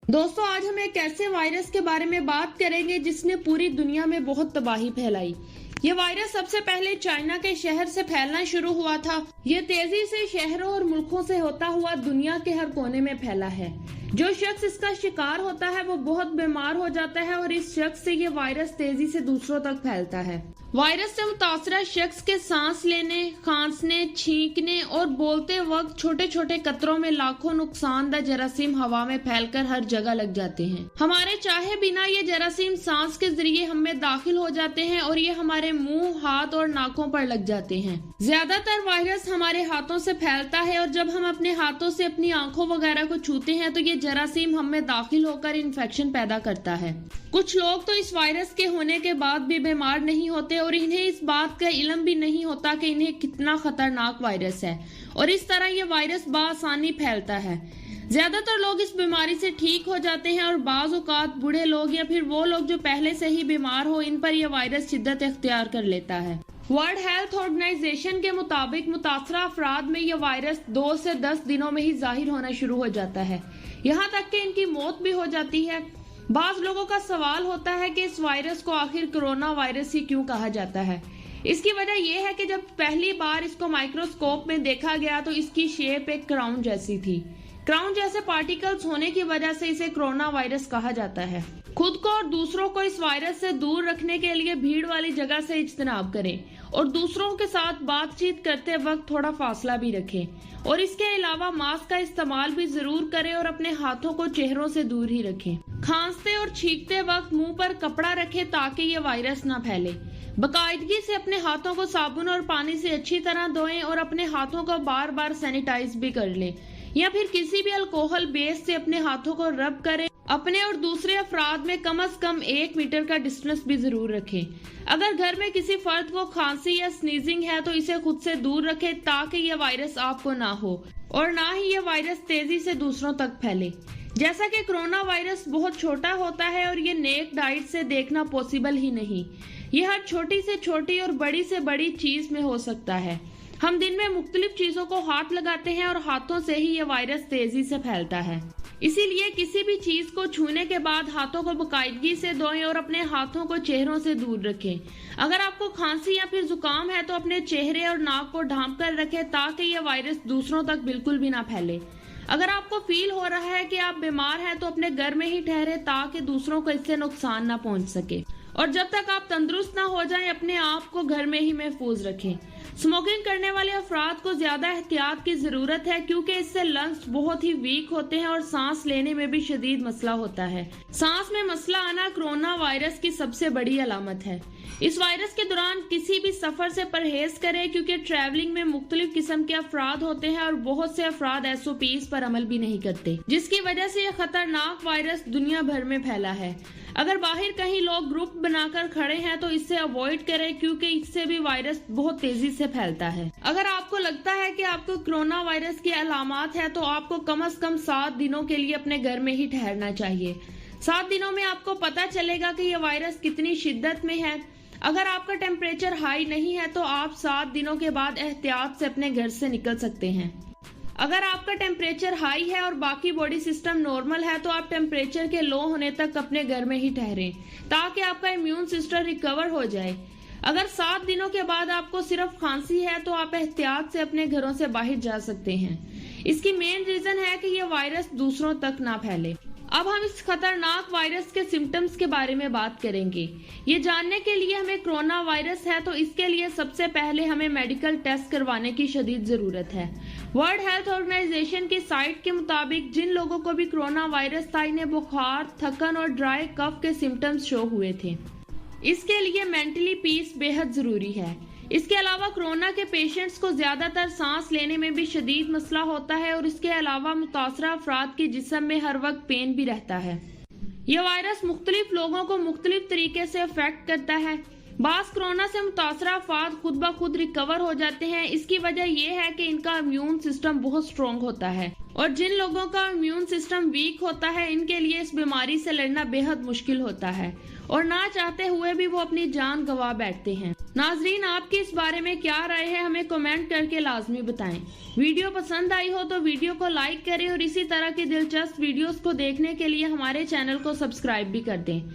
दोस्तों, आज हम एक ऐसे वायरस के बारे में बात करेंगे जिसने पूरी दुनिया में बहुत तबाही फैलाई। ये वायरस सबसे पहले चाइना के शहर से फैलना शुरू हुआ था। ये तेजी से शहरों और मुल्कों से होता हुआ दुनिया के हर कोने में फैला है। जो शख्स इसका शिकार होता है वो बहुत बीमार हो जाता है और इस शख्स से ये वायरस तेजी से दूसरों तक फैलता है। वायरस से मुतासरा शख्स के सांस लेने, खांसने, छींकने और बोलते वक्त छोटे छोटे कतरों में लाखों नुकसानदेह जरासीम हवा में फैलकर हर जगह लग जाते हैं। हमारे चाहे बिना ये जरासीम सांस के जरिए हम में दाखिल हो जाते हैं और ये हमारे मुंह, हाथ और नाकों पर लग जाते हैं। ज्यादातर वायरस हमारे हाथों से फैलता है और जब हम अपने हाथों से अपनी आंखों वगैरह को छूते हैं तो ये जरासीम हम में दाखिल होकर इन्फेक्शन पैदा करता है। कुछ लोग तो इस वायरस के होने के बाद भी बीमार नहीं होते और इन्हें इस बात का इल्म भी नहीं होता कि इन्हें कितना खतरनाक वायरस है और इस तरह ये वायरस बआसानी फैलता है। ज्यादातर लोग इस बीमारी से ठीक हो जाते हैं और बाज़ औक़ात बूढ़े लोग या फिर वो लोग जो पहले से ही बीमार हो, इन पर यह वायरस शिद्दत इख्तियार कर लेता है। वर्ल्ड हेल्थ ऑर्गेनाइजेशन के मुताबिक मुतासरा अफराद में यह वायरस 2 से 10 दिनों में ही जाहिर होना शुरू हो जाता है। यहाँ तक कि इनकी मौत भी हो जाती है। बाज़ लोगों का सवाल होता है कि इस वायरस को आखिर कोरोना वायरस ही क्यों कहा जाता है। इसकी वजह यह है कि जब पहली बार इसको माइक्रोस्कोप में देखा गया तो इसकी शेप एक क्राउन जैसी थी। क्राउन जैसे पार्टिकल्स होने की वजह से इसे कोरोना वायरस कहा जाता है। खुद को और दूसरों को इस वायरस से दूर रखने के लिए भीड़ वाली जगह से इज्तनाब करें और दूसरों के साथ बातचीत करते वक्त थोड़ा फासला भी रखें और इसके अलावा मास्क का इस्तेमाल भी जरूर करें और अपने हाथों को चेहरों से दूर ही रखें। खांसते और छींकते वक्त मुंह पर कपड़ा रखें ताकि ये वायरस न फैले। बाकायदगी से अपने हाथों को साबुन और पानी से अच्छी तरह धोएं और अपने हाथों को बार बार सैनिटाइज भी कर लें या फिर किसी भी अल्कोहल बेस से अपने हाथों को रब करें। अपने और दूसरे अफराद में कम से कम 1 मीटर का डिस्टेंस भी जरूर रखें। अगर घर में किसी फर्द को खांसी या स्नीजिंग है तो इसे खुद से दूर रखें ताकि यह वायरस आपको ना हो और ना ही यह वायरस तेजी से दूसरों तक फैले। जैसा कि कोरोना वायरस बहुत छोटा होता है और ये नेक्ड आइज से देखना पॉसिबल ही नहीं। ये हर छोटी से छोटी और बड़ी से बड़ी चीज में हो सकता है। हम दिन में मुख्तलिफ चीजों को हाथ लगाते हैं और हाथों से ही ये वायरस तेजी से फैलता है। इसीलिए किसी भी चीज को छूने के बाद हाथों को बाकायदगी से धोएं और अपने हाथों को चेहरों से दूर रखें। अगर आपको खांसी या फिर जुकाम है तो अपने चेहरे और नाक को ढांप कर रखें ताकि यह वायरस दूसरों तक बिल्कुल भी ना फैले। अगर आपको फील हो रहा है कि आप बीमार हैं तो अपने घर में ही ठहरे ताकि दूसरों को इससे नुकसान ना पहुंच सके और जब तक आप तंदुरुस्त ना हो जाएं अपने आप को घर में ही महफूज रखें। स्मोकिंग करने वाले अफराद को ज्यादा एहतियात की जरूरत है क्योंकि इससे लंग्स बहुत ही वीक होते हैं और सांस लेने में भी शदीद मसला होता है। सांस में मसला आना कोरोना वायरस की सबसे बड़ी अलामत है। इस वायरस के दौरान किसी भी सफर से परहेज करें क्योंकि ट्रैवलिंग में मुख्तलिफ किस्म के अफराद होते हैं और बहुत से अफराद SOPs पर अमल भी नहीं करते, जिसकी वजह से यह खतरनाक वायरस दुनिया भर में फैला है। अगर बाहर कहीं लोग ग्रुप बनाकर खड़े हैं तो इससे अवॉइड करें क्योंकि इससे भी वायरस बहुत तेजी से फैलता है। अगर आपको लगता है कि आपको कोरोना वायरस की अलामात है तो आपको कम से कम 7 दिनों के लिए अपने घर में ही ठहरना चाहिए। 7 दिनों में आपको पता चलेगा कि यह वायरस कितनी शिद्दत में है। अगर आपका टेम्परेचर हाई नहीं है तो आप 7 दिनों के बाद एहतियात से अपने घर से निकल सकते हैं। अगर आपका टेम्परेचर हाई है और बाकी बॉडी सिस्टम नॉर्मल है तो आप टेम्परेचर के लो होने तक अपने घर में ही ठहरें ताकि आपका इम्यून सिस्टम रिकवर हो जाए। अगर 7 दिनों के बाद आपको सिर्फ खांसी है तो आप एहतियात से अपने घरों से बाहर जा सकते हैं। इसकी मेन रीजन है कि यह वायरस दूसरों तक ना फैले। अब हम इस खतरनाक वायरस के सिम्टम्स के बारे में बात करेंगे। ये जानने के लिए हमें कोरोना वायरस है तो इसके लिए सबसे पहले हमें मेडिकल टेस्ट करवाने की शदीद जरूरत है। वर्ल्ड हेल्थ ऑर्गेनाइजेशन की साइट के मुताबिक जिन लोगों को भी कोरोना वायरस था इन्हें बुखार, थकन और ड्राई कफ के सिम्टम्स शो हुए थे। इसके लिए मेंटली पीस बेहद जरूरी है। इसके अलावा कोरोना के पेशेंट्स को ज्यादातर सांस लेने में भी शदीद मसला होता है और इसके अलावा मुतासरा अफराद के जिस्म में हर वक्त पेन भी रहता है। यह वायरस मुख्तलिफ लोगों को मुख्तलिफ तरीके से अफेक्ट करता है। बास कोरोना से मुतासरा अफराद खुद ब खुद रिकवर हो जाते हैं। इसकी वजह यह है कि इनका इम्यून सिस्टम बहुत स्ट्रॉन्ग होता है और जिन लोगों का इम्यून सिस्टम वीक होता है इनके लिए इस बीमारी से लड़ना बेहद मुश्किल होता है और ना चाहते हुए भी वो अपनी जान गंवा बैठते हैं। नाजरीन, आपकी इस बारे में क्या राय है, हमें कमेंट करके लाजमी बताएं। वीडियो पसंद आई हो तो वीडियो को लाइक करें और इसी तरह की दिलचस्प वीडियोस को देखने के लिए हमारे चैनल को सब्सक्राइब भी कर दें।